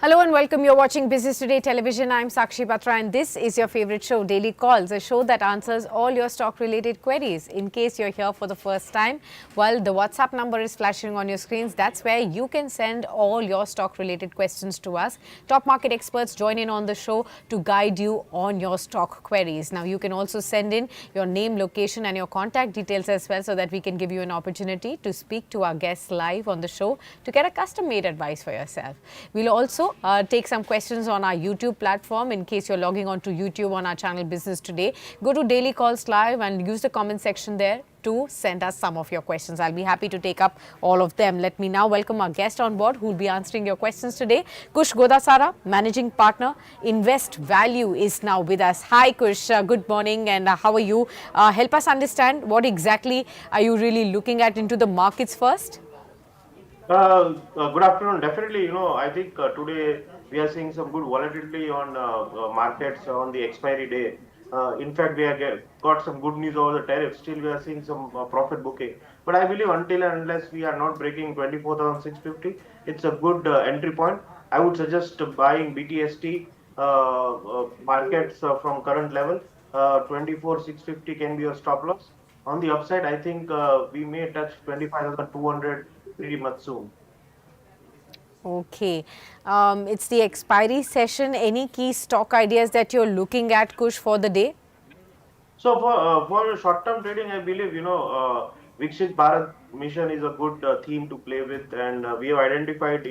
Hello and welcome. You're watching Business Today Television. I'm Sakshi Patra and this is your favorite show, Daily Calls, a show that answers all your stock-related queries. In case you're here for the first time, well, the WhatsApp number is flashing on your screens. That's where you can send all your stock-related questions to us. Top market experts join in on the show to guide you on your stock queries. Now, you can also send in your name, location and your contact details as well so that we can give you an opportunity to speak to our guests live on the show to get a custom-made advice for yourself. We'll also take some questions on our YouTube platform in case you're logging on to YouTube on our channel Business Today. Go to Daily Calls Live and use the comment section there to send us some of your questions. I'll be happy to take up all of them. Let me now welcome our guest on board who will be answering your questions today. Kush Godasara, Managing Partner, Invest Value is now with us. Hi Kush, good morning and how are you? Help us understand what exactly are you really looking at into the markets first? Good afternoon. Definitely, I think today we are seeing some good volatility on markets on the expiry day. In fact, we have got some good news over the tariffs. Still, we are seeing some profit booking. But I believe until and unless we are not breaking 24,650, it's a good entry point. I would suggest buying BTST markets from current level. 24,650 can be a stop loss. On the upside, I think we may touch 25,200 pretty much soon. Okay. It's the expiry session. Any key stock ideas that you're looking at, Kush, for the day? So for short-term trading, I believe Viksit Bharat mission is a good theme to play with, and we have identified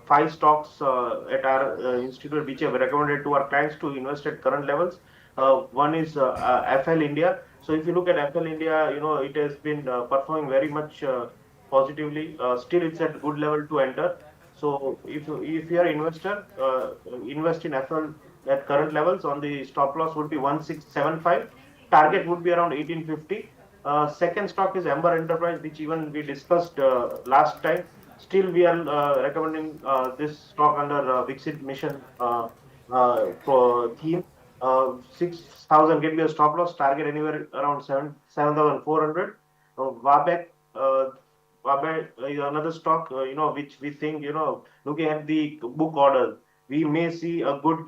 five stocks at our institute which have recommended to our clients to invest at current levels. One is FL India. So if you look at FL India, it has been performing very much positively. Still, it's at good level to enter. So if you are an investor, invest in FL at current levels. On the stop loss would be 1675. Target would be around 1850. Second stock is Ember Enterprise, which even we discussed last time. Still, we are recommending this stock under Viksit Mission for theme. 6,000 can be a stop loss. Target anywhere around 7,400. Wabek is another stock, which we think, looking at the book orders, we may see a good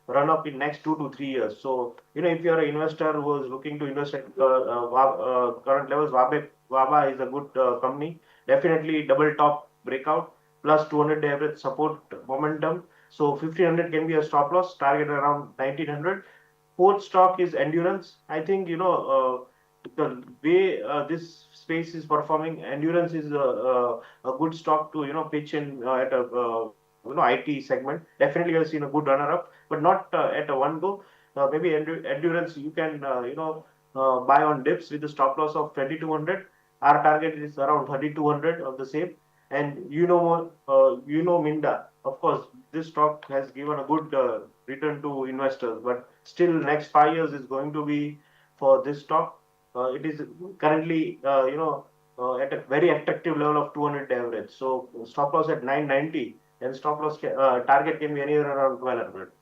run up in next 2 to 3 years. So, if you're an investor who is looking to invest at current levels, Waba is a good company. Definitely double top breakout plus 200 day average support momentum. So 1500 can be a stop loss, target around 1900. Fourth stock is endurance. I think, the way this space is performing, endurance is a good stock to pitch in at a IT segment. Definitely, I've seen a good runner up, but not at a one go. Maybe endurance you can buy on dips with a stop loss of 2200. Our target is around 3200 of the same. And Minda. Of course, this stock has given a good return to investors, but still next 5 years is going to be for this stock. It is currently, at a very attractive level of 200 average. So stop loss at 990 and stop loss target can be anywhere around 1200.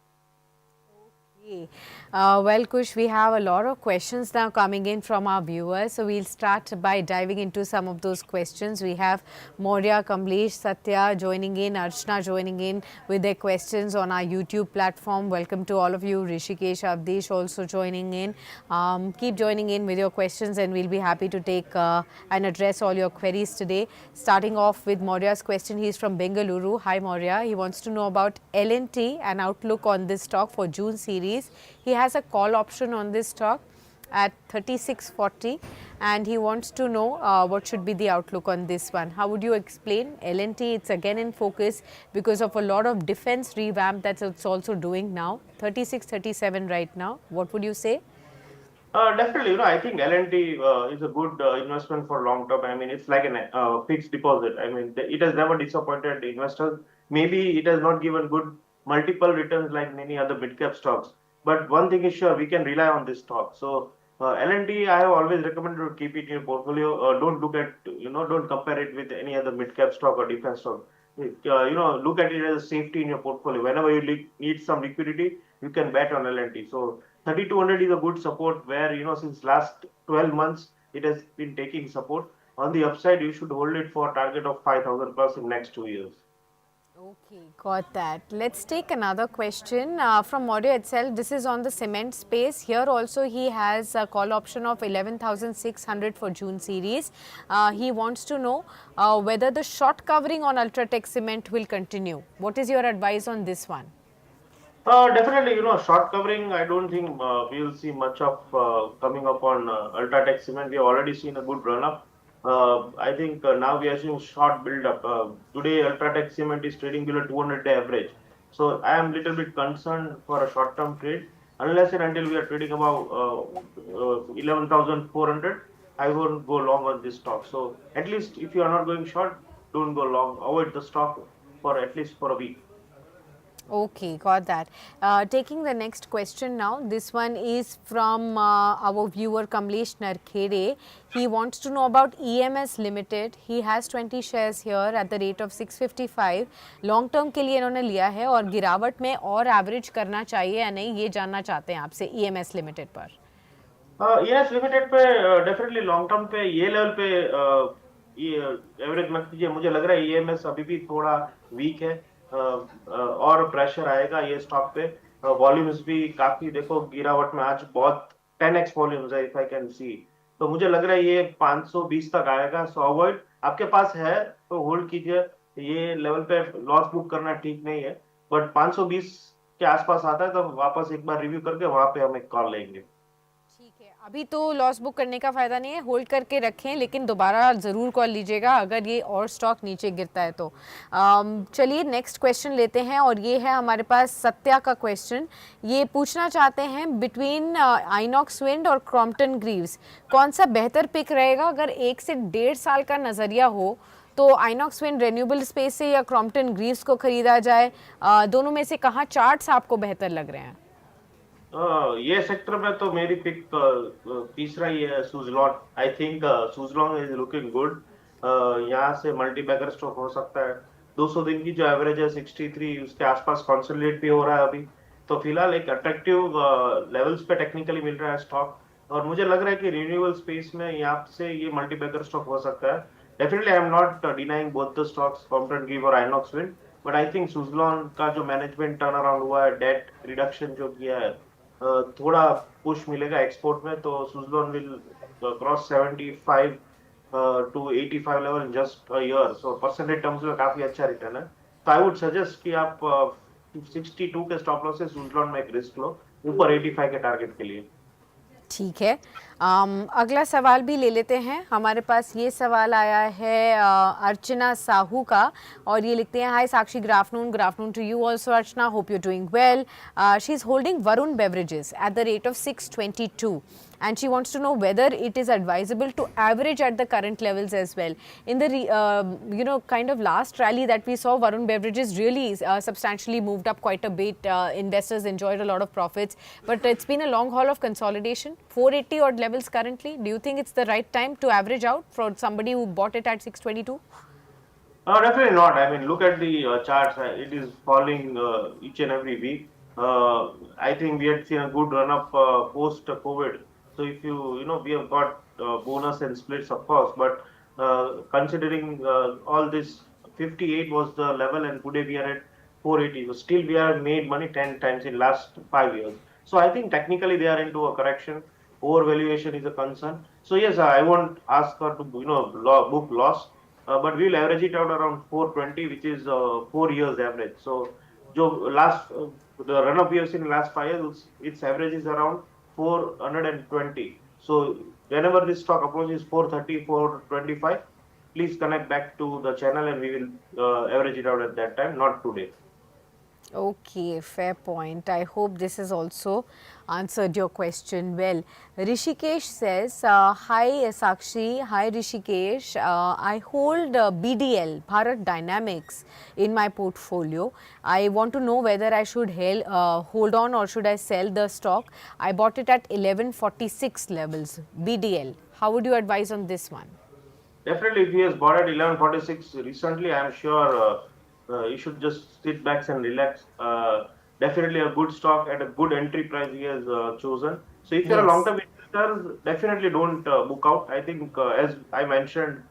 Okay. Well, Kush, we have a lot of questions now coming in from our viewers. So we'll start by diving into some of those questions. We have Maurya, Kamlesh, Satya joining in, Archana joining in with their questions on our YouTube platform. Welcome to all of you. Rishikesh, Avdesh also joining in. Keep joining in with your questions and we'll be happy to take and address all your queries today. Starting off with Maurya's question. He's from Bengaluru. Hi, Maurya. He wants to know about L&T and outlook on this stock for June series. He has a call option on this stock at 36.40 and he wants to know what should be the outlook on this one. How would you explain L&T? It's again in focus because of a lot of defense revamp that it's also doing now. 36, 37 right now. What would you say? Definitely, I think L&T is a good investment for long term. I mean, it's like a fixed deposit. I mean, it has never disappointed investors. Maybe it has not given good multiple returns like many other mid cap stocks. But one thing is sure, we can rely on this stock. So L&T, I have always recommended to keep it in your portfolio. Don't look at, don't compare it with any other mid cap stock or defense stock. Look at it as a safety in your portfolio. Whenever you need some liquidity, you can bet on L&T. So 3200 is a good support where, since last 12 months, it has been taking support. On the upside, you should hold it for a target of 5000 plus in next 2 years. Okay, got that. Let's take another question from audio itself. This is on the cement space. Here also he has a call option of 11,600 for June series. He wants to know whether the short covering on Ultratech cement will continue. What is your advice on this one? Definitely, short covering, I don't think we will see much of coming up on Ultratech cement. We have already seen a good run up. I think now we are seeing short build up. Today, Ultratech cement is trading below 200-day average. So I am little bit concerned for a short term trade. Unless and until we are trading about 11,400, I won't go long on this stock. So at least if you are not going short, don't go long. Avoid the stock for at least for a week. Okay, got that. Taking the next question now. This one is from our viewer Kamlesh Narkhere. He wants to know about EMS Limited. He has 20 shares here at the rate of 655. Long term के लिए इन्होंने लिया है और गिरावट में और average करना चाहिए या नहीं, ये जानना चाहते हैं आपसे EMS लिमिटेड पर. यस लिमिटेड पे डेफिनेटली लॉन्ग टर्म पे ये लेवल पे ये एवरेज मत कीजिए. मुझे लग रहा है ईएमएस अभी भी थोड़ा वीक है. और प्रेशर आएगा ये स्टॉक पे. वॉल्यूम्स भी काफी देखो गिरावट में आज बहुत 10x वॉल्यूम्स है इफ आई कैन सी. तो मुझे लग रहा है ये 520 तक आएगा. सो अवॉइड, आपके पास है तो होल्ड कीजिए. ये लेवल पे लॉस बुक करना ठीक नहीं है. बट 520 के आसपास आता है तो वापस एक बार रिव्यू करके वहां पे हम एक कॉल लेंगे. ठीक है, अभी तो लॉस बुक करने का फ़ायदा नहीं है, होल्ड करके रखें, लेकिन दोबारा ज़रूर कॉल लीजिएगा अगर ये और स्टॉक नीचे गिरता है तो. चलिए नेक्स्ट क्वेश्चन लेते हैं और ये है हमारे पास सत्या का क्वेश्चन. ये पूछना चाहते हैं बिटवीन आइनॉक्स विंड और क्रॉम्पटन ग्रीव्स कौन सा बेहतर पिक रहेगा अगर 1 से 1.5 साल का नज़रिया हो तो आइनॉक्स विंड रेन्यूएबल स्पेस से या क्रॉम्पटन ग्रीव्स को खरीदा जाए. दोनों में से कहाँ चार्ट्स आपको बेहतर लग रहे हैं? ये सेक्टर में तो मेरी पिक तीसरा ही है, सुजलॉन. आई think Suzlon is looking good. यहाँ से मल्टी बैगर स्टॉक हो सकता है. 200 दिन की जो एवरेज है 63, उसके आसपास कंसोलिडेट भी हो रहा है अभी. तो फिलहाल एक अट्रैक्टिव लेवल्स पे टेक्निकली मिल रहा है स्टॉक. और मुझे लग रहा है कि रिन्यूएबल स्पेस में यहाँ से ये मल्टी बैगर स्टॉक हो सकता है. Definitely I am not denying both the stocks Crompton गिव और Inox Wind. But I think Suzlon का जो मैनेजमेंट टर्न अराउंड हुआ है, डेट रिडक्शन जो किया है, थोड़ा पुश मिलेगा एक्सपोर्ट में. तो Suzlon will cross 75 to 85 level in just a year. So percentage terms में काफी अच्छा रिटर्न है. तो आई वुड सजेस्ट कि आप 62 के स्टॉप लॉस से सुजलॉन में एक रिस्क लो ऊपर 85 के टारगेट के लिए. ठीक है. अगला सवाल भी ले लेते हैं. हमारे पास ये सवाल आया है अर्चना साहू का और ये लिखते हैं, hi Sakshi, good afternoon to you also Archana, hope you doing well. She is holding Varun Beverages at the rate of 622 and she wants to know whether it is advisable to average at the current levels as well. In the kind of last rally that we saw, Varun Beverages really substantially moved up quite a bit. Investors enjoyed a lot of profits, but it's been a long haul of consolidation. 480 odd levels currently. Do you think it's the right time to average out for somebody who bought it at 622? Definitely not. I mean, look at the charts. It is falling each and every week. I think we had seen a good run up post COVID. So if we have got bonus and splits, of course, but considering all this, 58 was the level, and today we are at 480. So still, we have made money 10 times in last 5 years. So I think technically they are into a correction. Overvaluation is a concern. So yes, I won't ask her to book loss. But we will average it out around 420, which is 4 years average. So, the run up we have seen in last 5 years, its average is around 420. So, whenever this stock approaches 430, 425, please connect back to the channel and we will average it out at that time, not today. Okay, fair point. I hope this has also answered your question well. Rishikesh says, hi Sakshi, hi Rishikesh. I hold BDL, Bharat Dynamics, in my portfolio. I want to know whether I should hold on or should I sell the stock. I bought it at 1146 levels, BDL. How would you advise on this one? Definitely, if he has bought at 1146 recently, I am sure you should just sit back and relax. Definitely a good stock at a good entry price he has chosen. So if you're a Yes. long-term investor, definitely don't book out. I think as I mentioned,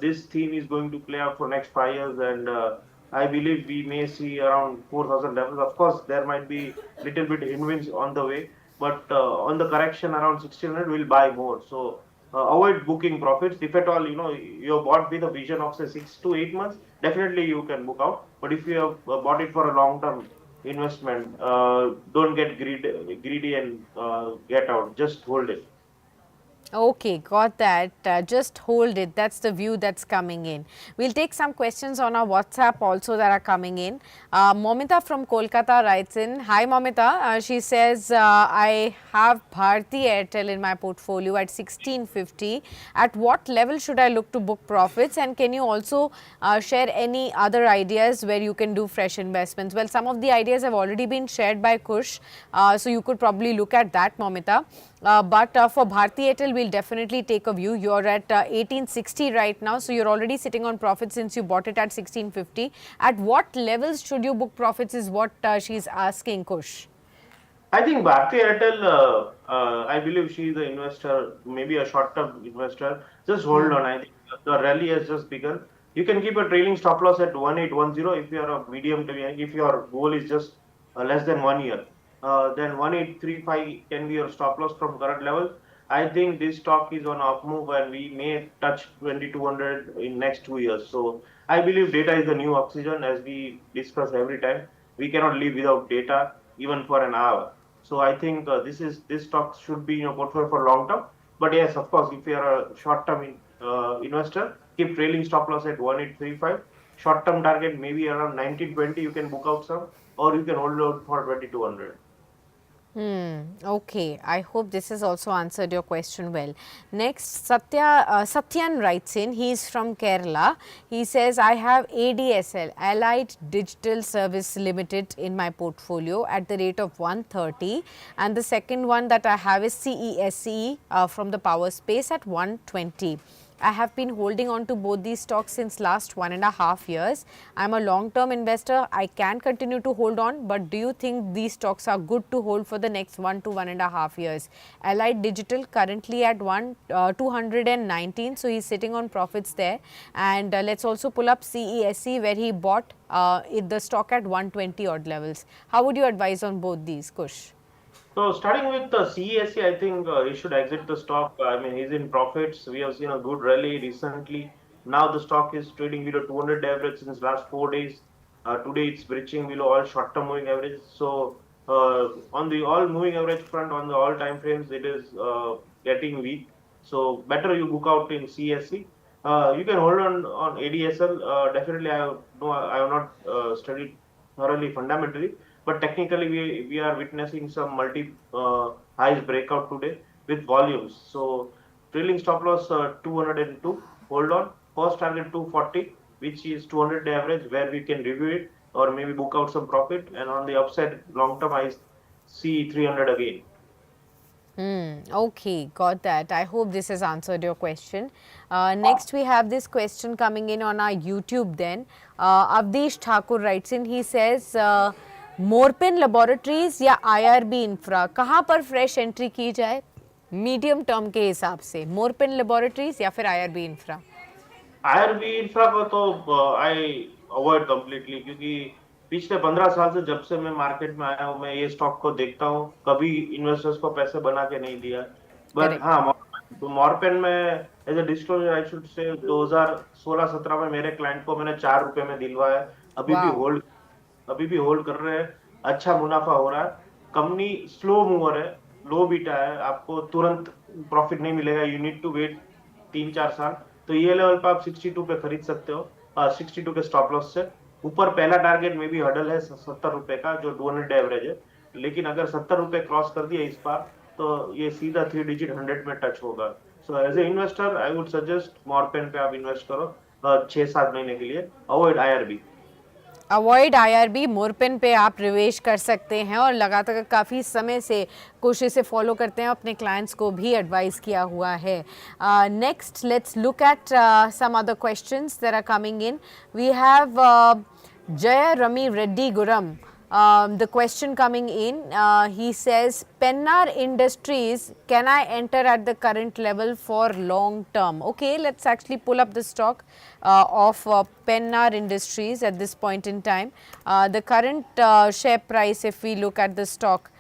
this theme is going to play out for next 5 years, and I believe we may see around 4,000 levels. Of course, there might be little bit headwinds on the way, but on the correction around 1,600, we'll buy more. So avoid booking profits. If at all, you bought with a vision of say 6 to 8 months, definitely you can book out. But if you have bought it for a long term investment, don't get greedy and get out. Just hold it. Okay, got that. Just hold it. That's the view that's coming in. We'll take some questions on our WhatsApp also that are coming in. Momita from Kolkata writes in. Hi, Momita. She says, I have Bharti Airtel in my portfolio at 1650. At what level should I look to book profits? And can you also share any other ideas where you can do fresh investments? Well, some of the ideas have already been shared by Kush. So you could probably look at that, Momita. But for Bharti Airtel, we'll definitely take a view. You're at 1860 right now, so you're already sitting on profit since you bought it at 1650. At what levels should you book profits is what she's asking, Kush. I think Bharti Airtel, I believe she is an investor, maybe a short-term investor. Just hold on. I think the rally has just begun. You can keep a trailing stop loss at 1810 if you are a medium to if your goal is just less than 1 year. Then 1835 can be your stop loss from current levels. I think this stock is on up move and we may touch 2200 in next 2 years. So I believe data is the new oxygen as we discuss every time. We cannot live without data even for an hour. So I think this stock should be in your portfolio for long term. But yes, of course, if you are a short term investor, keep trailing stop loss at 1835. Short term target maybe around 1920. You can book out some, or you can hold out for 2200. Okay, I hope this has also answered your question well. Next, Satyan writes in, he is from Kerala. He says, I have ADSL, Allied Digital Service Limited in my portfolio at the rate of 130. And the second one that I have is CESE from the power space at 120. I have been holding on to both these stocks since last 1.5 years. I am a long-term investor. I can continue to hold on, but do you think these stocks are good to hold for the next 1 to 1.5 years? Allied Digital currently at 219, so he's sitting on profits there. And let's also pull up CESE where he bought the stock at 120 odd levels. How would you advise on both these, Kush? So starting with the CESE, I think he should exit the stock. I mean, he's in profits. We have seen a good rally recently. Now the stock is trading below 200 average since last 4 days. Today it's breaching below all short-term moving averages. So on the all moving average front, on the all time frames, it is getting weak. So better you book out in CSE. You can hold on ADSL. Definitely, I have not studied thoroughly fundamentally, but technically we are witnessing some multi highs breakout today with volumes. So trailing stop loss 202. Hold on. First target 240, which is 200 average, where we can review it or maybe book out some profit. And on the upside, long term, I see 300 again. Okay, got that. I hope this has answered your question. Next, we have this question coming in on our YouTube then. Avdesh Thakur writes in, he says, Morpin Laboratories या IRB Infra, कहाँ पर fresh entry की जाए? Medium term के हिसाब से मोरपिन laboratories या फिर IRB इंफ्रा? आईआरबी इंफ्रा को तो आई अवॉइड कम्प्लीटली, क्योंकि पिछले 15 साल से जब से मैं मार्केट में आया हूँ मैं ये स्टॉक को देखता हूँ, कभी इन्वेस्टर्स को पैसे बना के नहीं दिया. But correct. हाँ, मॉर्पेन में as a disclosure I should say 2016-17 में मेरे क्लाइंट को मैंने 4 रुपए में दिलवाया. अभी भी वाओ. होल्ड अभी भी होल्ड कर रहे हैं. अच्छा मुनाफा हो रहा है. कंपनी स्लो मूवर है, लो बीटा है, आपको तुरंत प्रॉफिट नहीं मिलेगा. यू नीड टू वेट 3-4 साल. तो ये लेवल पर आप 62 पे खरीद सकते हो, 62 के स्टॉप लॉस से ऊपर. पहला टारगेट में भी हडल है 70 रुपए का, जो 200 एवरेज है. लेकिन अगर 70 रुपए क्रॉस कर दिया इस बार, तो ये सीधा 3 डिजिट 100 में टच होगा. So as a investor I would suggest Morepen पे आप इन्वेस्ट करो 6-7 महीने के लिए. Avoid IRB. Avoid IRB, Morepen पे आप प्रवेश कर सकते हैं और लगातार काफ़ी समय से कोशिश से फॉलो करते हैं, अपने क्लाइंट्स को भी एडवाइस किया हुआ है. Next let's look at some other questions that are coming in. We have Jay Rami Reddy Guram. The question coming in, he says, Pennar Industries, can I enter at the current level for long term? Okay, let's actually pull up the stock of Pennar Industries at this point in time. The current share price, if we look at the stock,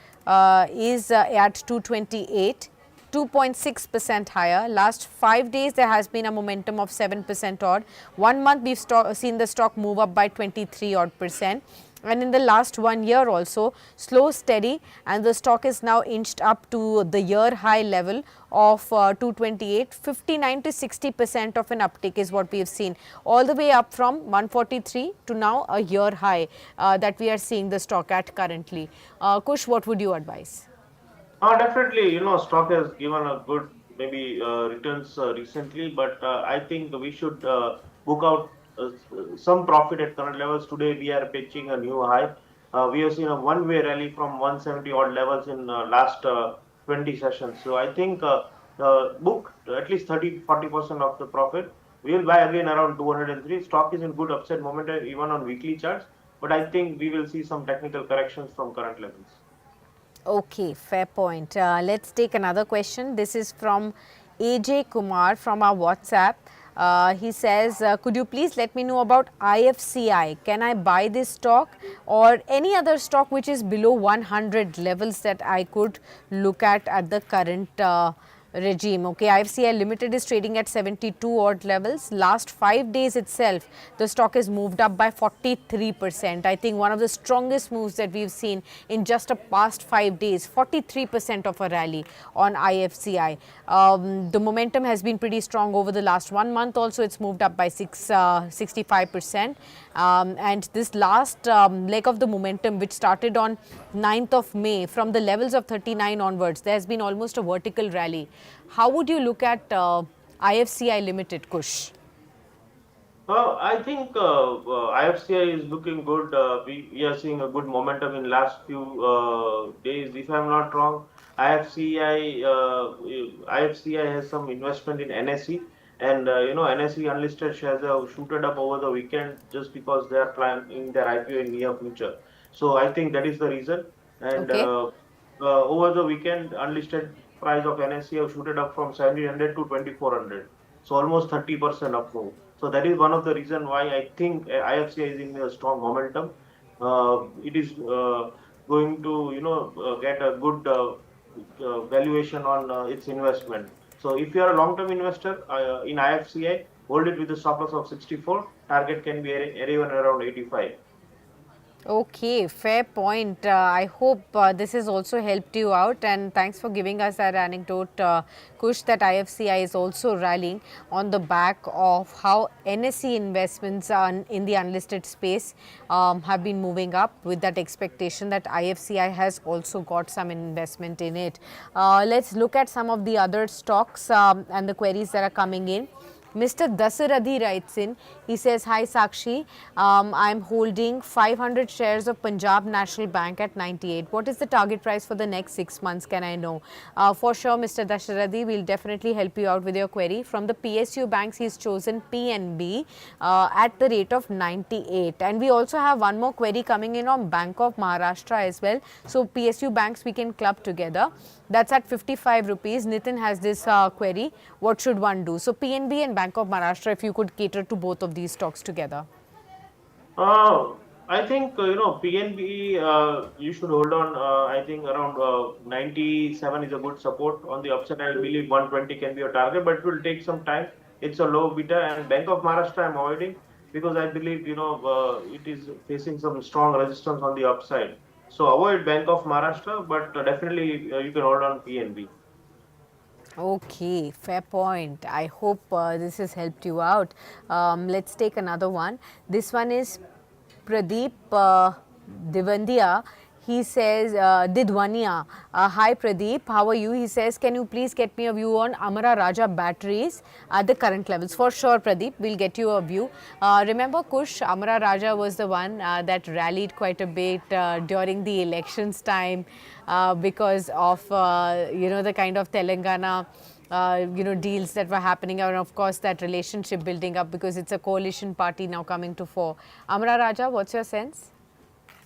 is at 228. 2.6% higher. Last 5 days there has been a momentum of 7% odd. 1 month we've seen the stock move up by 23 odd percent. And in the last 1 year also, slow steady, and the stock is now inched up to the year high level of 228. 59 to 60% of an uptick is what we have seen, all the way up from 143 to now a year high that we are seeing the stock at currently. Kush, what would you advise? Definitely, stock has given a good maybe returns recently, but I think we should book out some profit at current levels. Today we are pitching a new high. We have seen a one-way rally from 170 odd levels in last 20 sessions. So I think book at least 30-40% of the profit. We will buy again around 203. Stock is in good upside momentum even on weekly charts, but I think we will see some technical corrections from current levels. Okay, fair point. Let's take another question. This is from AJ Kumar from our WhatsApp. He says, could you please let me know about IFCI? Can I buy this stock or any other stock which is below 100 levels that I could look at the current regime? Okay, IFCI Limited is trading at 72 odd levels. Last 5 days itself, the stock has moved up by 43%. I think one of the strongest moves that we've seen in just a past 5 days, 43% of a rally on IFCI. The momentum has been pretty strong over the last 1 month also. It's moved up by 65%. And this last leg of the momentum, which started on 9th of May, from the levels of 39 onwards, there has been almost a vertical rally. How would you look at IFCI Limited, Kush? I think IFCI is looking good. We are seeing a good momentum in last few days. If I'm not wrong, IFCI has some investment in NSE, and NSE unlisted shares have shooted up over the weekend just because they are planning their IPO in near future. So I think that is the reason. And Okay. over the weekend, unlisted price of NSE have shooted up from 1700 to 2400. So almost 30% up move. So that is one of the reason why I think IFCI is in a strong momentum. It is going to get a good valuation on its investment. So if you are a long-term investor in IFCI, hold it with a stop loss of 64. Target can be even around 85. Okay, fair point. I hope this has also helped you out, and thanks for giving us that anecdote, Kush, that IFCI is also rallying on the back of how NSE investments in the unlisted space have been moving up, with that expectation that IFCI has also got some investment in it. Let's look at some of the other stocks and the queries that are coming in. Mr. Dasaradhi writes in, he says, hi Sakshi, I'm holding 500 shares of Punjab National Bank at 98. What is the target price for the next 6 months, can I know? For sure, Mr. Dasaradhi, we'll definitely help you out with your query. From the PSU banks, he's chosen PNB at the rate of 98. And we also have one more query coming in on Bank of Maharashtra as well. So PSU banks we can club together. That's at 55 rupees. Nitin has this query. What should one do? So PNB and Bank of Maharashtra, if you could cater to both of these stocks together. I think PNB you should hold on. I think around 97 is a good support on the upside. I believe 120 can be a target, but it will take some time. It's a low beta, and Bank of Maharashtra I'm avoiding because I believe it is facing some strong resistance on the upside. So avoid Bank of Maharashtra, but definitely you can hold on PNB. Okay, fair point. I hope this has helped you out. Let's take another one. This one is Pradeep Divandia. He says, Didwania. Hi Pradeep, how are you? He says, can you please get me a view on Amara Raja batteries at the current levels? For sure, Pradeep, we'll get you a view. Remember, Kush, Amara Raja was the one that rallied quite a bit during the elections time because of, the kind of Telangana deals that were happening, and of course that relationship building up because it's a coalition party now coming to fore. Amara Raja, what's your sense?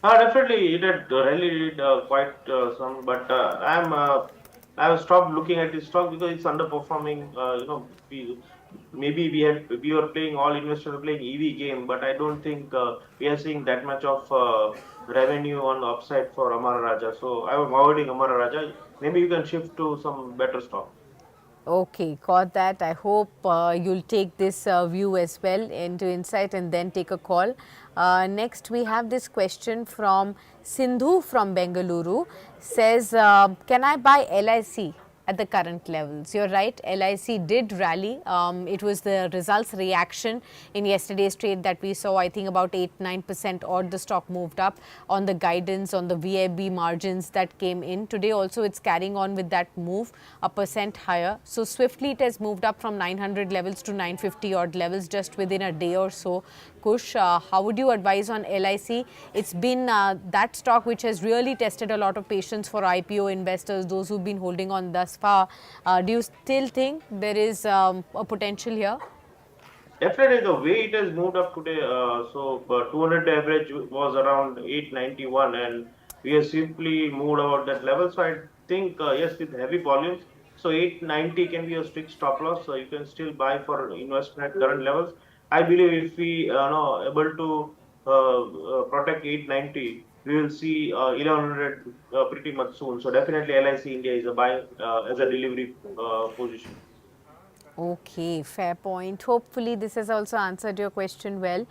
Definitely, it had rallied quite some, but I have stopped looking at this stock because it's underperforming. Maybe we were playing, all investors were playing EV game, but I don't think we are seeing that much of revenue on the upside for Amara Raja. So I am avoiding Amara Raja. Maybe you can shift to some better stock. Okay, got that. I hope you'll take this view as well into insight and then take a call. Next, we have this question from Sindhu from Bengaluru. Says, can I buy LIC at the current levels? You're right, LIC did rally. It was the results reaction in yesterday's trade that we saw. I think about 8-9% odd the stock moved up on the guidance on the VIB margins that came in. Today also it's carrying on with that move, a percent higher. So swiftly it has moved up from 900 levels to 950 odd levels just within a day or so. Kush, how would you advise on LIC? It's been that stock which has really tested a lot of patience for IPO investors, those who've been holding on thus far. Do you still think there is a potential here? Definitely, the way it has moved up today, 200 average was around 891, and we have simply moved about that level. So I think, yes, with heavy volumes, so 890 can be a strict stop loss. So you can still buy for investment at current levels. I believe if we are able to protect 890, we will see 1100 pretty much soon. So definitely, LIC India is a buy as a delivery position. Okay, fair point. Hopefully, this has also answered your question well.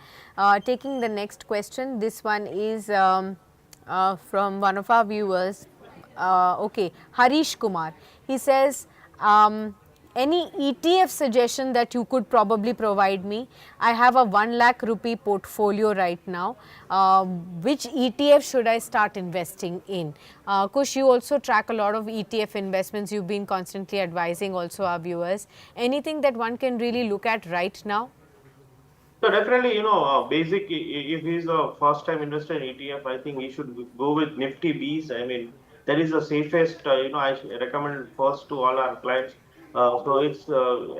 Taking the next question, this one is from one of our viewers. Okay, Harish Kumar. He says, any ETF suggestion that you could probably provide me? I have a 1 lakh rupee portfolio right now. Which ETF should I start investing in? Kush, you also track a lot of ETF investments. You've been constantly advising also our viewers. Anything that one can really look at right now? So definitely, basic. If he's a first-time investor in ETF, I think he should go with Nifty Bs. I mean, that is the safest. I recommend first to all our clients. So it's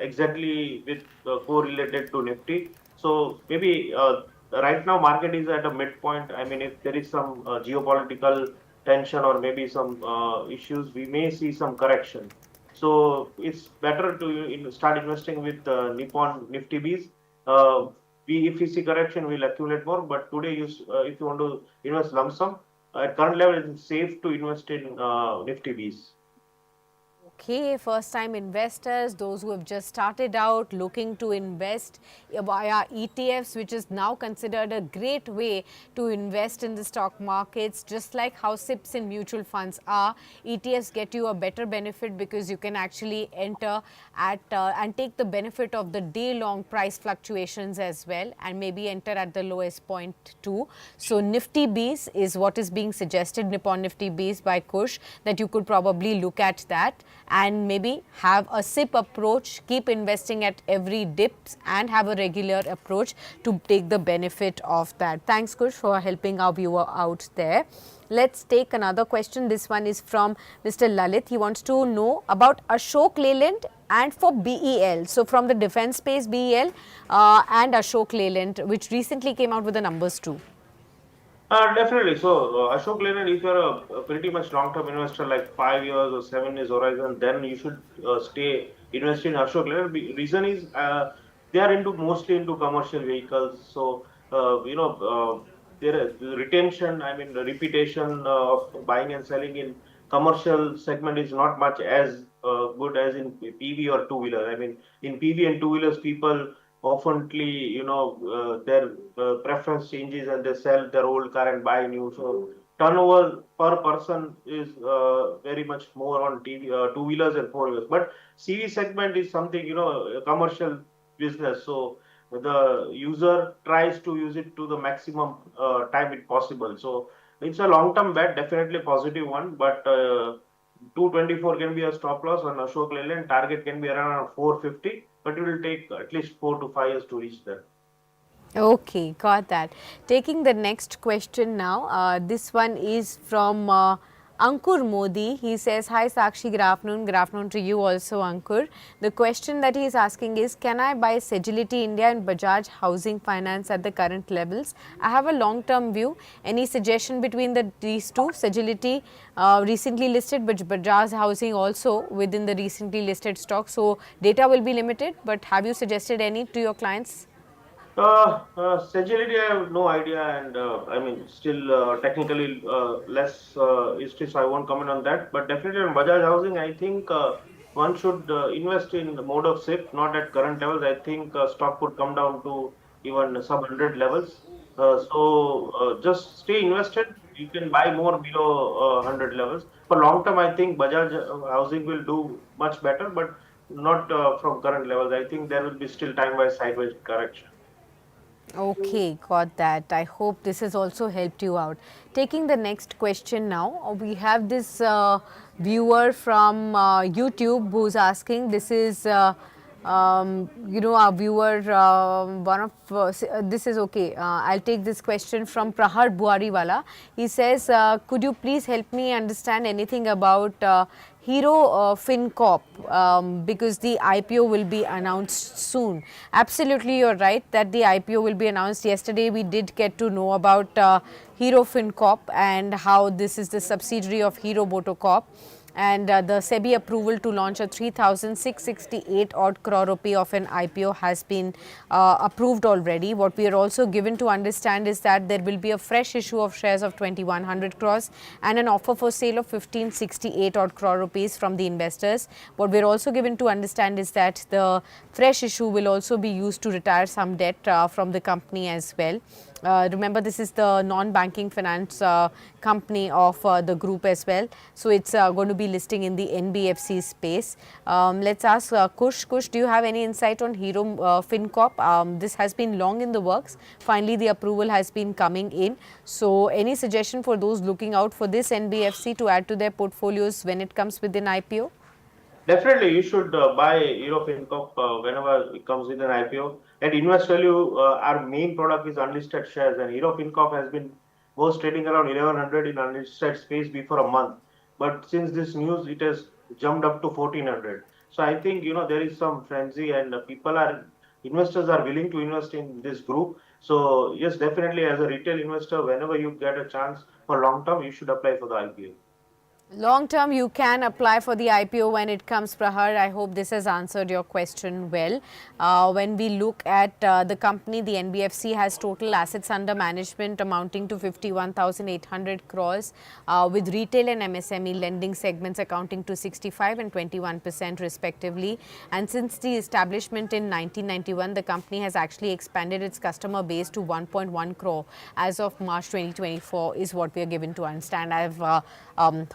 exactly with correlated to Nifty. So maybe right now market is at a midpoint. I mean, if there is some geopolitical tension or maybe some issues, we may see some correction. So it's better to start investing with Nippon Nifty Bs. Uh, if we see correction, we'll accumulate more. But today, if you want to invest lump sum, at current level, it's safe to invest in Nifty Bs. Okay, first time investors, those who have just started out looking to invest via ETFs, which is now considered a great way to invest in the stock markets, just like how SIPs in mutual funds are. ETFs get you a better benefit because you can actually enter at and take the benefit of the day long price fluctuations as well, and maybe enter at the lowest point too. So Nifty Bs is what is being suggested, Nippon Nifty Bs by Kush, that you could probably look at that and maybe have a SIP approach, keep investing at every dips and have a regular approach to take the benefit of that. Thanks Kush for helping our viewer out there. Let's take another question. This one is from Mr. Lalit. He wants to know about Ashok Leyland and for BEL. So from the defense space, BEL and Ashok Leyland, which recently came out with the numbers too. Definitely. So, Ashok Leyland, if you're a pretty much long-term investor, like 5 years or 7 years horizon, then you should stay invest in Ashok Leyland. Reason is they are into mostly into commercial vehicles. So, their retention, I mean, the reputation of buying and selling in commercial segment is not much as good as in PV or two-wheeler. I mean, in PV and two-wheelers, people oftenly, their preference changes and they sell their old car and buy new. So turnover per person is very much more on two-wheelers and four-wheelers. But CV segment is something, a commercial business. So the user tries to use it to the maximum time it possible. So it's a long-term bet, definitely a positive one, but 224 can be a stop loss on Ashok Leyland. Target can be around 450, but it will take at least 4 to 5 years to reach there. Okay, got that. Taking the next question now. This one is from Ankur Modi, he says, hi Sakshi, good afternoon to you also Ankur. The question that he is asking is, can I buy Sagility India and Bajaj Housing Finance at the current levels? I have a long term view. Any suggestion between these two? Sagility recently listed, but Bajaj Housing also within the recently listed stock. So data will be limited, but have you suggested any to your clients? Sagility, I have no idea, and I mean, still technically less history, so I won't comment on that. But definitely on Bajaj Housing, I think one should invest in the mode of SIP, not at current levels. I think stock could come down to even sub 100 levels. Just stay invested. You can buy more below 100 levels. For long term, I think Bajaj Housing will do much better, but not from current levels. I think there will be still time-wise sideways correction. Okay, got that. I hope this has also helped you out. Taking the next question now, we have this viewer from YouTube who's asking. This is, our viewer. This is okay. I'll take this question from Prahar Buariwala. He says, "Could you please help me understand anything about?" Hero FinCorp, because the IPO will be announced soon. Absolutely, you're right that the IPO will be announced. Yesterday, we did get to know about Hero FinCorp and how this is the subsidiary of Hero Motocorp. And the SEBI approval to launch a 3,668 odd crore rupee of an IPO has been approved already. What we are also given to understand is that there will be a fresh issue of shares of 2,100 crores and an offer for sale of 1,568 odd crore rupees from the investors. What we are also given to understand is that the fresh issue will also be used to retire some debt from the company as well. Remember, this is the non-banking finance company of the group as well. So it's going to be listing in the NBFC space. Let's ask Kush. Kush, do you have any insight on Hero FinCorp? This has been long in the works. Finally, the approval has been coming in. So any suggestion for those looking out for this NBFC to add to their portfolios when it comes within IPO? Definitely, you should buy Euro FinCorp whenever it comes with an IPO. At Invest Value, our main product is unlisted shares, and Euro FinCorp has been was trading around 1100 in unlisted space before a month. But since this news, it has jumped up to 1400. So I think there is some frenzy, and investors are willing to invest in this group. So yes, definitely, as a retail investor, whenever you get a chance for long term, you should apply for the IPO. Long term, you can apply for the IPO when it comes, Prahar. I hope this has answered your question well. When we look at the company, the NBFC has total assets under management amounting to 51,800 crores, with retail and MSME lending segments accounting to 65 and 21% respectively. And since the establishment in 1991, the company has actually expanded its customer base to 1.1 crore as of March 2024 is what we are given to understand.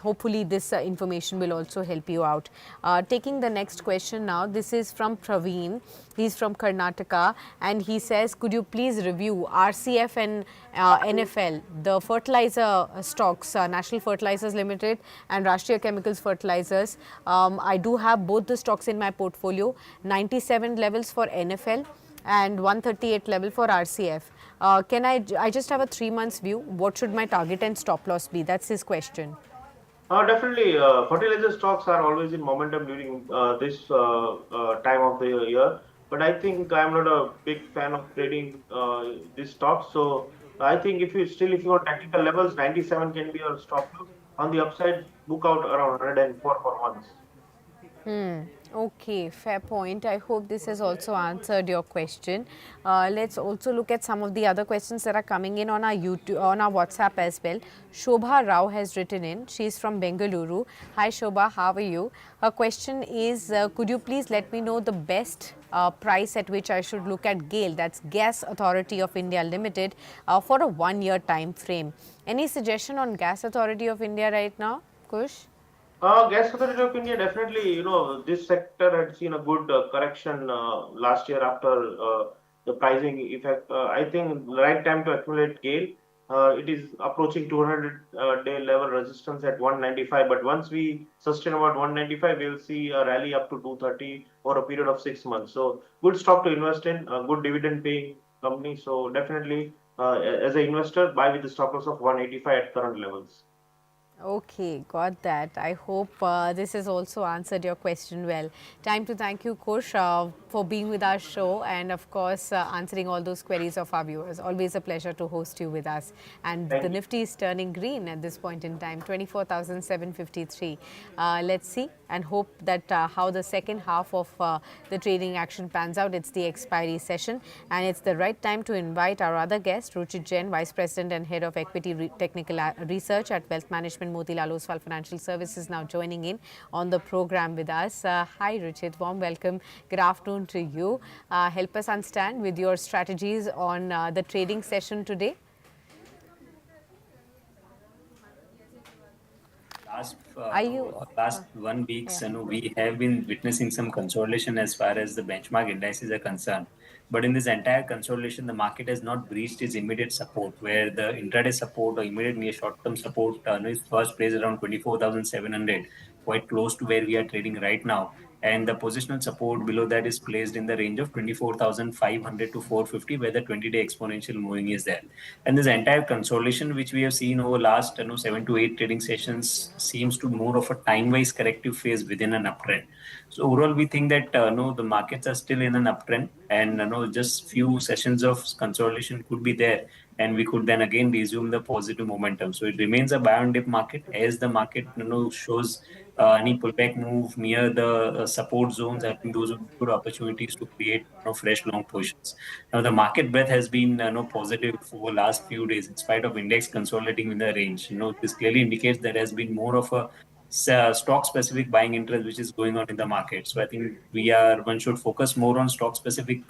Hopefully this information will also help you out. Taking the next question now, this is from Praveen. He's from Karnataka and he says, could you please review RCF and NFL, the fertilizer stocks, National Fertilizers Limited and Rashtriya Chemicals Fertilizers. I do have both the stocks in my portfolio, 97 levels for NFL and 138 level for RCF. I just have a 3 months view. What should my target and stop loss be? That's his question. Definitely, fertilizer stocks are always in momentum during this time of the year. But I think I'm not a big fan of trading these stocks. So I think if you want technical levels, 97 can be your stop loss. On the upside, book out around 104 for months. Okay, fair point. I hope this has also answered your question. Let's also look at some of the other questions that are coming in on our YouTube, on our WhatsApp as well. Shobha Rao has written in. She's from Bengaluru. Hi Shobha, how are you? Her question is, could you please let me know the best price at which I should look at GAIL, that's Gas Authority of India Limited, for a 1 year time frame. Any suggestion on Gas Authority of India right now, Kush? Gas Authority of India, definitely, this sector had seen a good correction last year after the pricing effect. I think the right time to accumulate GAIL. It is approaching 200-day level resistance at 195. But once we sustain about 195, we'll see a rally up to 230 over a period of 6 months. So good stock to invest in, a good dividend paying company. So definitely, as an investor, buy with the stop loss of 185 at current levels. Okay, got that. I hope this has also answered your question well. Time to thank you, Kush, for being with our show and, of course, answering all those queries of our viewers. Always a pleasure to host you with us. And the Thank you. Nifty is turning green at this point in time, 24,753. Let's see and hope that how the second half of the trading action pans out. It's the expiry session, and it's the right time to invite our other guest, Ruchit Jain, Vice President and Head of Equity Technical Research at Wealth Management Motilal Oswal Financial Services, now joining in on the program with us. Hi, Ruchit. Warm welcome. Good afternoon to you. Help us understand with your strategies on the trading session today. Last Are you? last 1 week, Yeah. we have been witnessing some consolidation as far as the benchmark indices are concerned. But in this entire consolidation, the market has not breached its immediate support, where the intraday support or immediate near short-term support is first placed around 24,700, quite close to where we are trading right now. And the positional support below that is placed in the range of 24,500 to 450, where the 20-day exponential moving is there. And this entire consolidation, which we have seen over last 7 to 8 trading sessions, seems to more of a time-wise corrective phase within an uptrend. So overall, we think that no, the markets are still in an uptrend, and just few sessions of consolidation could be there, and we could then again resume the positive momentum. So it remains a buy and dip market as the market shows any pullback move near the support zones. I think those are good opportunities to create fresh long positions. Now the market breadth has been positive for last few days in spite of index consolidating in the range. This clearly indicates there has been more of a stock specific buying interest which is going on in the market. So I think one should focus more on stock specific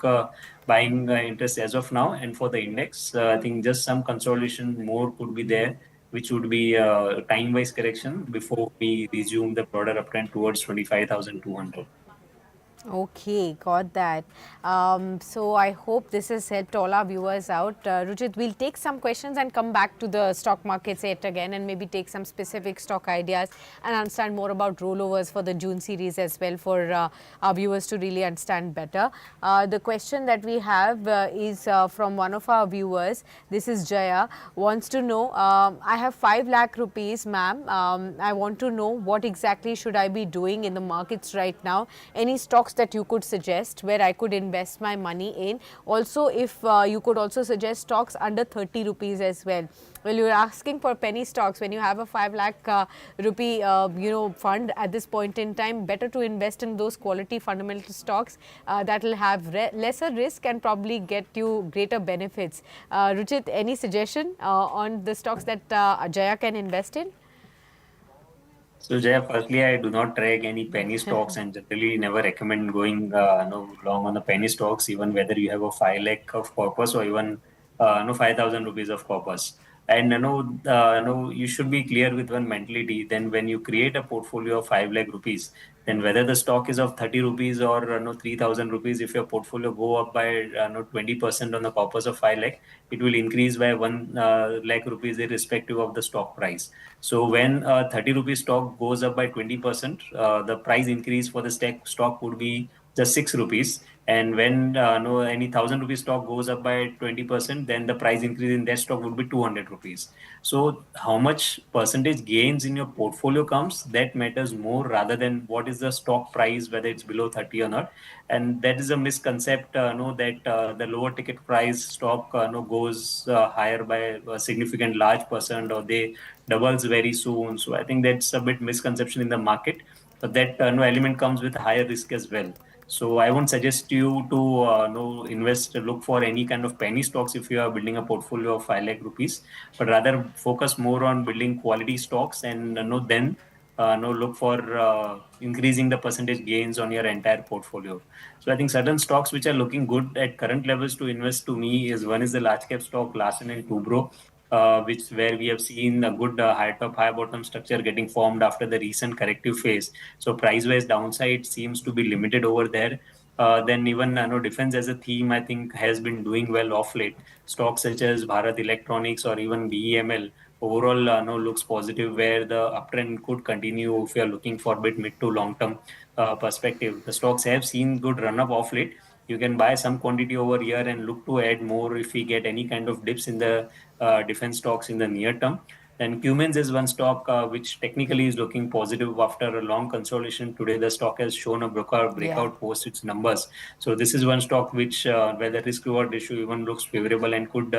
buying interest as of now. And for the index, I think just some consolidation more could be there, which would be a time wise correction before we resume the broader uptrend towards 25,200. Okay, got that. So I hope this has helped all our viewers out. Rujit, we'll take some questions and come back to the stock markets yet again, and maybe take some specific stock ideas and understand more about rollovers for the June series as well, for our viewers to really understand better. The question that we have is from one of our viewers. This is Jaya, wants to know, I have 5 lakh rupees, ma'am. I want to know what exactly should I be doing in the markets right now. Any stocks that you could suggest where I could invest my money in? Also, if you could also suggest stocks under 30 rupees as well. Well, you're asking for penny stocks when you have a 5 lakh rupee fund at this point in time. Better to invest in those quality fundamental stocks that will have lesser risk and probably get you greater benefits. Ruchit, any suggestion on the stocks that Jaya can invest in? So Jaya, firstly, I do not track any penny stocks and generally never recommend going long on the penny stocks, even whether you have a 5 lakh of corpus or even 5,000 rupees of corpus. And you should be clear with one mentality. Then when you create a portfolio of 5 lakh rupees, then whether the stock is of 30 rupees or 3,000 rupees, if your portfolio go up by 20% on the corpus of 5 lakh, it will increase by 1 lakh rupees irrespective of the stock price. So when a 30 rupees stock goes up by 20%, the price increase for the stock would be just 6 rupees. And when no any 1,000 rupees stock goes up by 20%, then the price increase in that stock would be 200 rupees. So how much percentage gains in your portfolio comes, that matters more rather than what is the stock price, whether it's below 30 or not. And that is a misconcept, that the lower ticket price stock goes higher by a significant large percent, or they doubles very soon. So I think that's a bit misconception in the market. But that no element comes with higher risk as well. So I won't suggest you to no invest, look for any kind of penny stocks if you are building a portfolio of 5 lakh rupees, but rather focus more on building quality stocks and then no look for increasing the percentage gains on your entire portfolio. So I think certain stocks which are looking good at current levels to invest to me is one is the large cap stock Larsen and Toubro, which where we have seen a good high top high bottom structure getting formed after the recent corrective phase. So price wise downside seems to be limited over there. Then even defense as a theme I think has been doing well off late. Stocks such as Bharat Electronics or even BEML overall looks positive, where the uptrend could continue if you are looking for a bit mid to long term perspective. The stocks have seen good run up off late. You can buy some quantity over here and look to add more if we get any kind of dips in the defense stocks in the near term. And Cummins is one stock which technically is looking positive after a long consolidation. Today, the stock has shown a Yeah. breakout post its numbers. So this is one stock which, where the risk reward ratio even looks favorable and could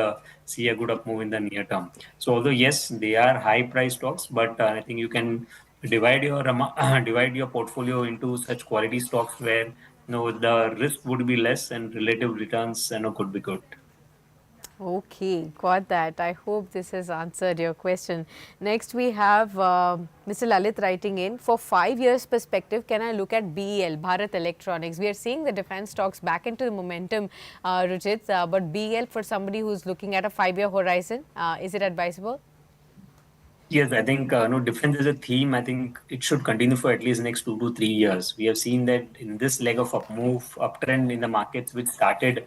see a good up move in the near term. So although yes, they are high price stocks, but I think you can divide your divide your portfolio into such quality stocks where the risk would be less and relative returns could be good. Okay, got that. I hope this has answered your question. Next, we have Mr. Lalit writing in, for 5 years perspective, can I look at BEL, Bharat Electronics? We are seeing the defense stocks back into the momentum, Rujit, but BEL for somebody who's looking at a 5-year horizon, is it advisable? Yes, I think no difference is a theme. I think it should continue for at least next 2 to 3 years. We have seen that in this leg of up move, uptrend in the markets, which started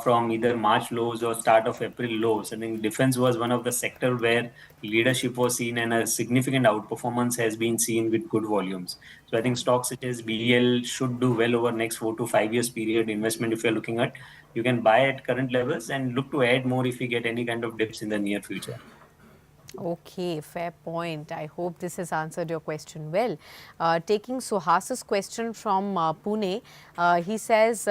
from either March lows or start of April lows. I think defense was one of the sector where leadership was seen and a significant outperformance has been seen with good volumes. So I think stocks such as BEL should do well over next 4 to 5 years period investment. If you're looking at, you can buy at current levels and look to add more if you get any kind of dips in the near future. Okay, fair point. I hope this has answered your question well. Taking Suhas's question from Pune, he says,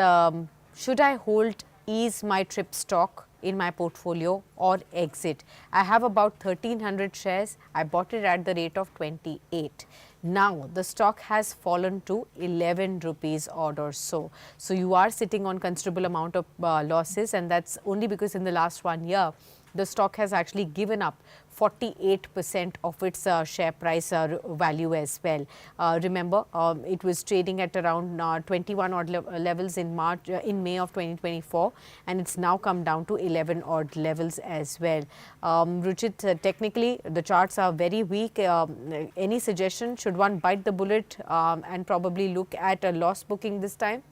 should I hold ease my trip stock in my portfolio or exit? I have about 1300 shares. I bought it at the rate of 28. Now the stock has fallen to 11 rupees odd or so. So you are sitting on considerable amount of losses, and that's only because in the last 1 year the stock has actually given up 48% of its share price value as well. Remember, it was trading at around 21 odd levels in May of 2024, and it's now come down to 11 odd levels as well. Ruchit, technically the charts are very weak. Any suggestion? Should one bite the bullet and probably look at a loss booking this time?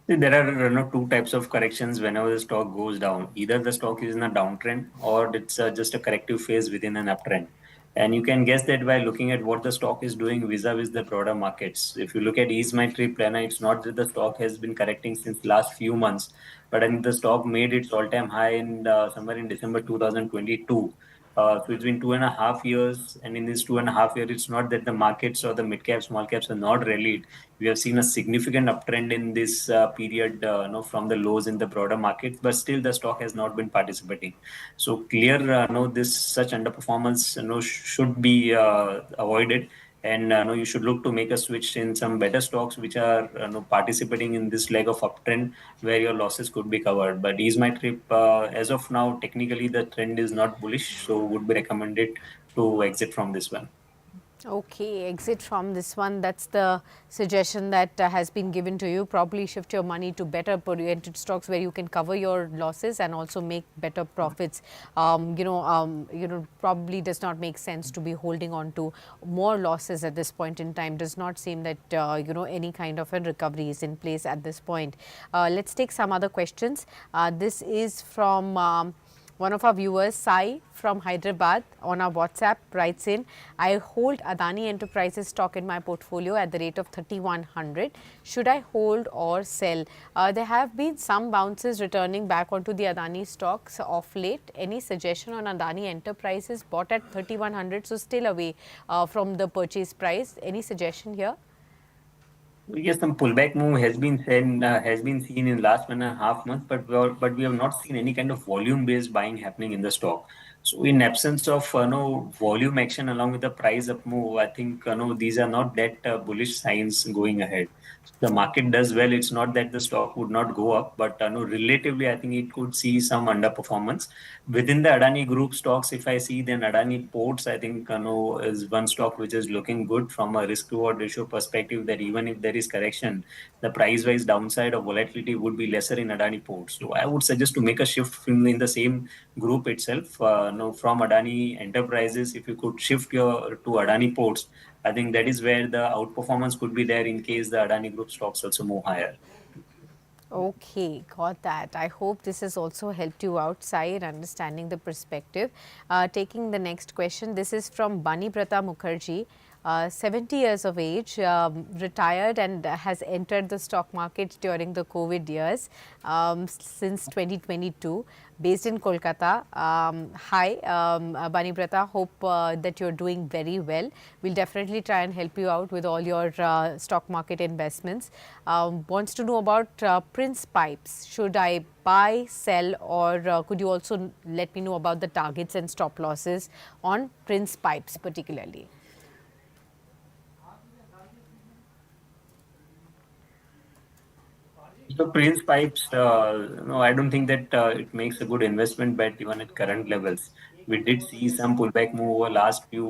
See, there are two types of corrections whenever the stock goes down. Either the stock is in a downtrend or it's just a corrective phase within an uptrend. And you can guess that by looking at what the stock is doing vis-a-vis the broader markets. If you look at Ease My Trip Planner, it's not that the stock has been correcting since last few months, but I think the stock made its all-time high in somewhere in December 2022. So it's been 2.5 years, and in this 2.5 years, it's not that the markets or the mid caps, small caps are not rallied. We have seen a significant uptrend in this period, from the lows in the broader markets, but still the stock has not been participating. So clear, this such underperformance, should be avoided, and you should look to make a switch in some better stocks which are participating in this leg of uptrend where your losses could be covered. But Ease My Trip, as of now, technically the trend is not bullish, so would be recommended to exit from this one. Okay, exit from this one. That's the suggestion that has been given to you. Probably shift your money to better oriented stocks where you can cover your losses and also make better profits. Probably does not make sense to be holding on to more losses at this point in time. Does not seem that any kind of a recovery is in place at this point. Let's take some other questions. This is from one of our viewers, Sai from Hyderabad, on our WhatsApp writes in, I hold Adani Enterprises stock in my portfolio at the rate of 3100. Should I hold or sell? There have been some bounces returning back onto the Adani stocks of late. Any suggestion on Adani Enterprises bought at 3100, so still away from the purchase price? Any suggestion here? Yes, some pullback move has been seen in last 1.5 months, but we have not seen any kind of volume based buying happening in the stock. So in absence of volume action along with the price up move, I think these are not that bullish signs going ahead. So the market does well. It's not that the stock would not go up, but relatively, I think it could see some underperformance within the Adani Group stocks. If I see, then Adani Ports, I think is one stock which is looking good from a risk reward ratio perspective. That even if there is correction, the price wise downside of volatility would be lesser in Adani Ports. So I would suggest to make a shift in the same group itself. From Adani Enterprises, if you could shift your to Adani Ports, I think that is where the outperformance could be there in case the Adani Group stocks also move higher. Okay, got that. I hope this has also helped you outside understanding the perspective. Taking the next question, this is from Bani Prata Mukherjee. 70 years of age, retired and has entered the stock market during the COVID years since 2022, based in Kolkata. Hi, Banibrata, hope that you're doing very well. We'll definitely try and help you out with all your stock market investments. Wants to know about Prince Pipes. Should I buy, sell, or could you also let me know about the targets and stop losses on Prince Pipes particularly? So Prince Pipes, no, I don't think that it makes a good investment bet even at current levels. We did see some pullback move over last few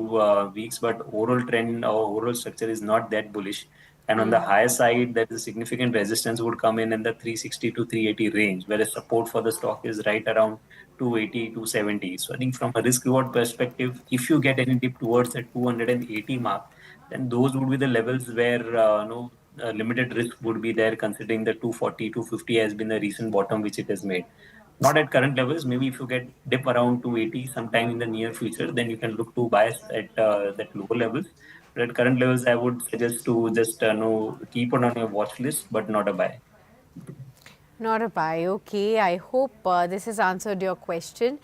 weeks, but overall trend or overall structure is not that bullish. And on the higher side, there is a significant resistance would come in the 360 to 380 range, whereas support for the stock is right around 280, 270. So I think from a risk reward perspective, if you get any dip towards the 280 mark, then those would be the levels where no limited risk would be there, considering the 240, 250 has been the recent bottom which it has made. Not at current levels. Maybe if you get dip around 280 sometime in the near future, then you can look to buy at that lower levels. But at current levels, I would suggest to just no keep it on your watch list, but not a buy. Not a buy. Okay, I hope this has answered your question.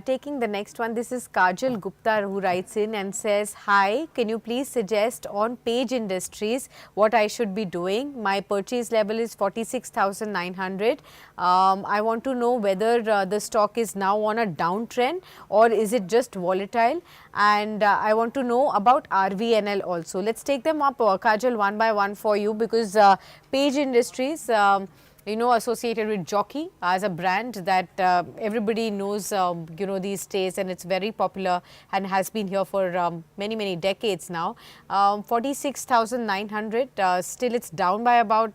Taking the next one, this is Kajal Gupta who writes in and says, hi, can you please suggest on Page Industries what I should be doing? My purchase level is 46,900. I want to know whether the stock is now on a downtrend or is it just volatile? And I want to know about RVNL also. Let's take them up, Kajal, one by one for you, because Page Industries, associated with Jockey as a brand that everybody knows, these days, and it's very popular and has been here for many, many decades now. 46,900, still it's down by about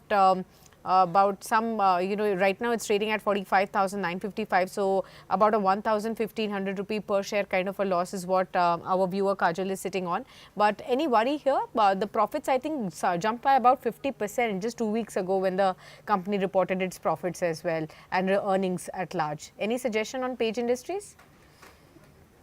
some, right now it's trading at 45,955. So about a 1,500 rupee per share kind of a loss is what our viewer Kajal is sitting on. But any worry here? The profits, I think, jumped by about 50% just 2 weeks ago when the company reported its profits as well and earnings at large. Any suggestion on Page Industries?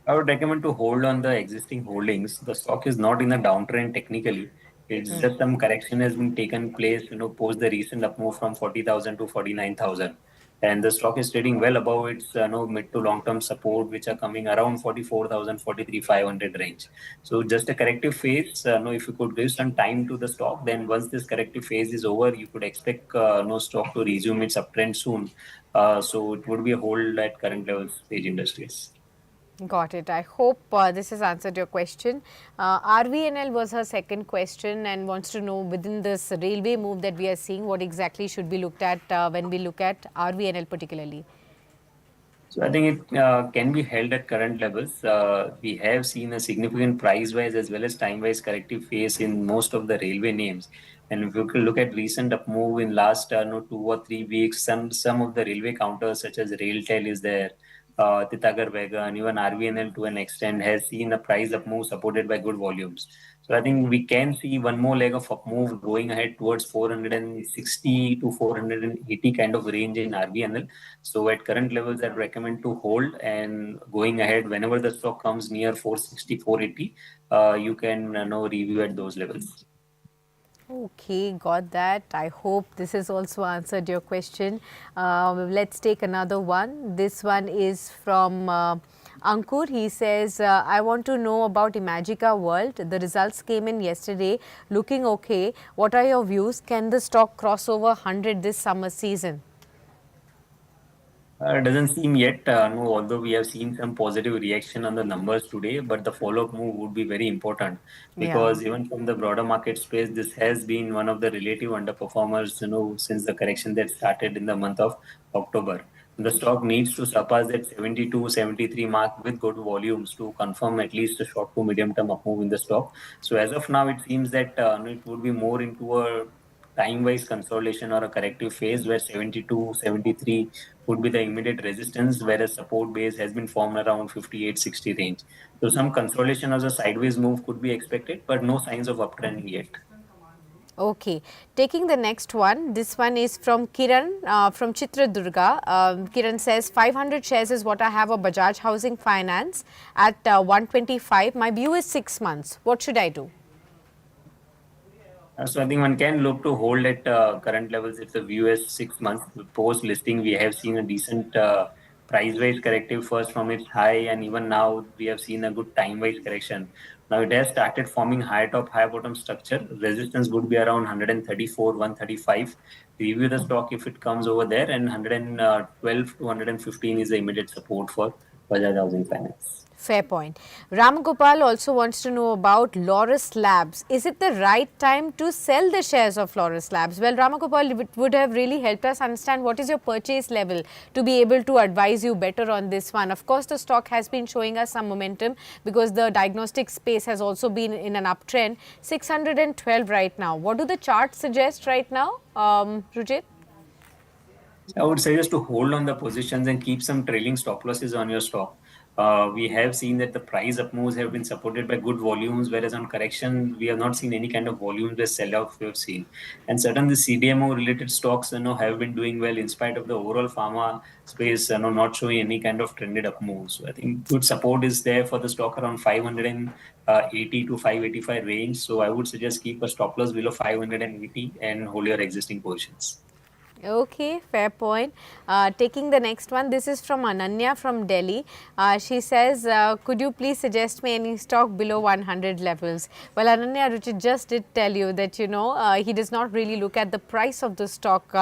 I would recommend to hold on the existing holdings. The stock is not in a downtrend technically. It's just some correction has been taken place, post the recent up move from 40,000 to 49,000. And the stock is trading well above its mid to long term support, which are coming around 44,000, 43,500 range. So just a corrective phase. If you could give some time to the stock, then once this corrective phase is over, you could expect no stock to resume its uptrend soon. So it would be a hold at current levels, Page Industries. Got it. I hope this has answered your question. RVNL was her second question and wants to know, within this railway move that we are seeing, what exactly should be looked at when we look at RVNL particularly? So I think it can be held at current levels. We have seen a significant price-wise as well as time-wise corrective phase in most of the railway names. And if you could look at recent up move in last 2 or 3 weeks, some of the railway counters such as Railtel is there, Titagar Vega, and even RVNL to an extent has seen a price up move supported by good volumes. So I think we can see one more leg of up move going ahead towards 460 to 480 kind of range in RVNL. So at current levels, I'd recommend to hold, and going ahead, whenever the stock comes near 460, 480, you can review at those levels. Okay, got that. I hope this has also answered your question. Let's take another one. This one is from Ankur. He says, I want to know about Imagica World. The results came in yesterday, looking okay. What are your views? Can the stock cross over 100 this summer season? It doesn't seem yet, no, although we have seen some positive reaction on the numbers today, but the follow-up move would be very important Yeah. because even from the broader market space, this has been one of the relative underperformers, since the correction that started in the month of October. The stock needs to surpass that 72, 73 mark with good volumes to confirm at least a short to medium term up move in the stock. So as of now, it seems that it would be more into a time-wise consolidation or a corrective phase where 72, 73 would be the immediate resistance, whereas support base has been formed around 58, 60 range. So some consolidation as a sideways move could be expected, but no signs of uptrend yet. Okay, taking the next one. This one is from Kiran from Chitradurga. Kiran says 500 shares is what I have of Bajaj Housing Finance at 125. My view is 6 months. What should I do? So I think one can look to hold at current levels if the view is 6 months. Post listing, we have seen a decent price-wise corrective first from its high, and even now we have seen a good time-wise correction. Now it has started forming high top, high bottom structure. Resistance would be around 134, 135. Review the stock if it comes over there, and 112 to 115 is the immediate support for Bajaj Housing Finance. Fair point. Ramagopal also wants to know about Laurus Labs. Is it the right time to sell the shares of Laurus Labs? Well, Ramagopal, it would have really helped us understand what is your purchase level to be able to advise you better on this one. Of course, the stock has been showing us some momentum because the diagnostic space has also been in an uptrend. 612 right now. What do the charts suggest right now, Rujit? I would suggest to hold on the positions and keep some trailing stop losses on your stock. We have seen that the price up moves have been supported by good volumes, whereas on correction, we have not seen any kind of volume-based sell-off we have seen. And certainly CDMO-related stocks, have been doing well in spite of the overall pharma space, not showing any kind of trended up moves. So I think good support is there for the stock around 580 to 585 range. So I would suggest keep a stop loss below 580 and hold your existing positions. Okay, fair point. Taking the next one, this is from Ananya from Delhi. She says, could you please suggest me any stock below 100 levels? Well, Ananya, Ruchit just did tell you that, he does not really look at the price of the stock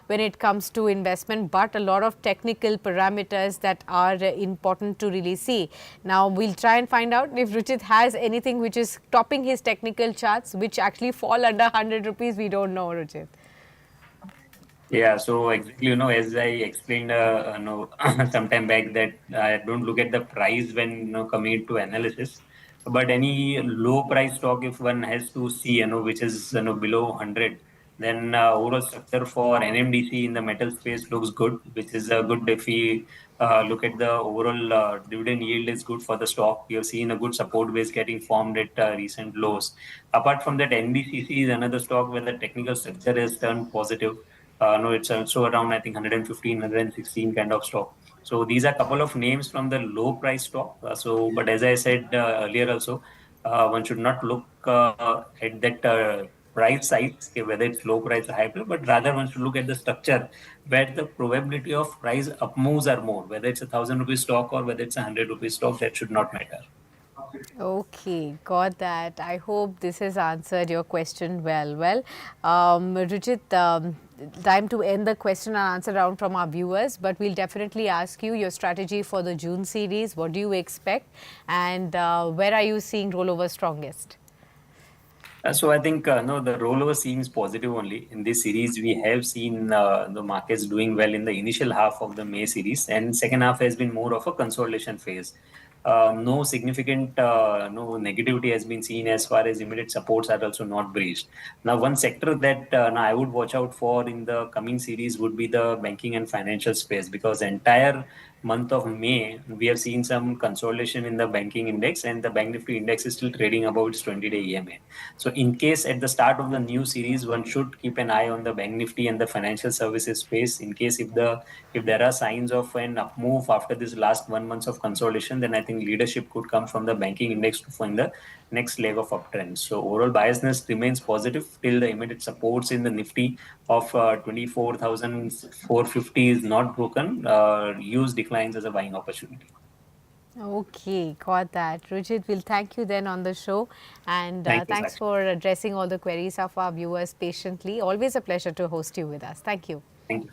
when it comes to investment, but a lot of technical parameters that are important to really see. Now, we'll try and find out if Ruchit has anything which is topping his technical charts, which actually fall under 100 rupees. We don't know, Ruchit. Yeah, so exactly, as I explained, some time back that I don't look at the price when, coming into analysis, but any low price stock, if one has to see, which is, below 100, then overall structure for NMDC in the metal space looks good, which is good if we look at the overall dividend yield is good for the stock. We have seen a good support base getting formed at recent lows. Apart from that, NBCC is another stock where the technical structure has turned positive. No, it's also around, I think, 115, 116 kind of stock. So these are a couple of names from the low price stock. But as I said earlier also, one should not look at that price size, okay, whether it's low price or high price, but rather one should look at the structure where the probability of price up moves are more, whether it's 1,000 rupees stock or whether it's 100 rupees stock, that should not matter. Okay, got that. I hope this has answered your question well. Well, Ruchit, time to end the question and answer round from our viewers, but we'll definitely ask you your strategy for the June series. What do you expect, and where are you seeing rollover strongest? So I think no, the rollover seems positive only in this series. We have seen the markets doing well in the initial half of the May series, and second half has been more of a consolidation phase. No significant no negativity has been seen as far as immediate supports are also not breached. Now, one sector that now I would watch out for in the coming series would be the banking and financial space, because entire month of May we have seen some consolidation in the banking index, and the Bank Nifty index is still trading above its 20-day EMA. So, in case at the start of the new series, one should keep an eye on the Bank Nifty and the financial services space. In case if there are signs of an up move after this last 1 month of consolidation, then I think leadership could come from the banking index to find the next leg of uptrend. So overall biasness remains positive till the immediate supports in the Nifty of 24,450 is not broken. Use declines as a buying opportunity. Okay, got that. Ruchit, we'll thank you then on the show, and Thank you, thanks Sakshi. for addressing all the queries of our viewers patiently. Always a pleasure to host you with us. Thank you. Thank you.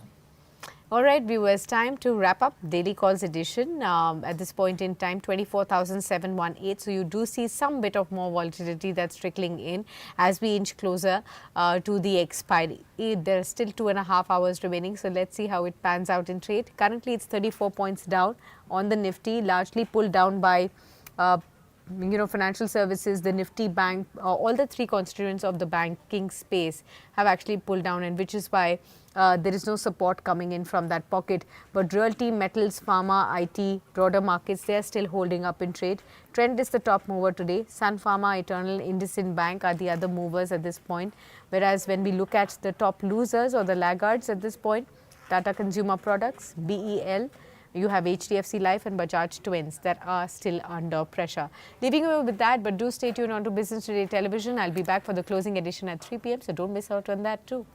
All right, viewers, time to wrap up Daily Calls edition. At this point in time, 24,718. So you do see some bit of more volatility that's trickling in as we inch closer to the expiry. There are still 2.5 hours remaining. So let's see how it pans out in trade. Currently, it's 34 points down on the Nifty, largely pulled down by financial services, the Nifty bank, all the three constituents of the banking space have actually pulled down, and which is why there is no support coming in from that pocket. But realty, metals, pharma, IT, broader markets, they are still holding up in trade. Trend is the top mover today. Sun Pharma, Eternal, IndusInd Bank are the other movers at this point. Whereas when we look at the top losers or the laggards at this point, Tata Consumer Products, BEL, You have HDFC Life and Bajaj Twins that are still under pressure. Leaving you with that, but do stay tuned on to Business Today Television. I'll be back for the closing edition at 3 p.m. So don't miss out on that too.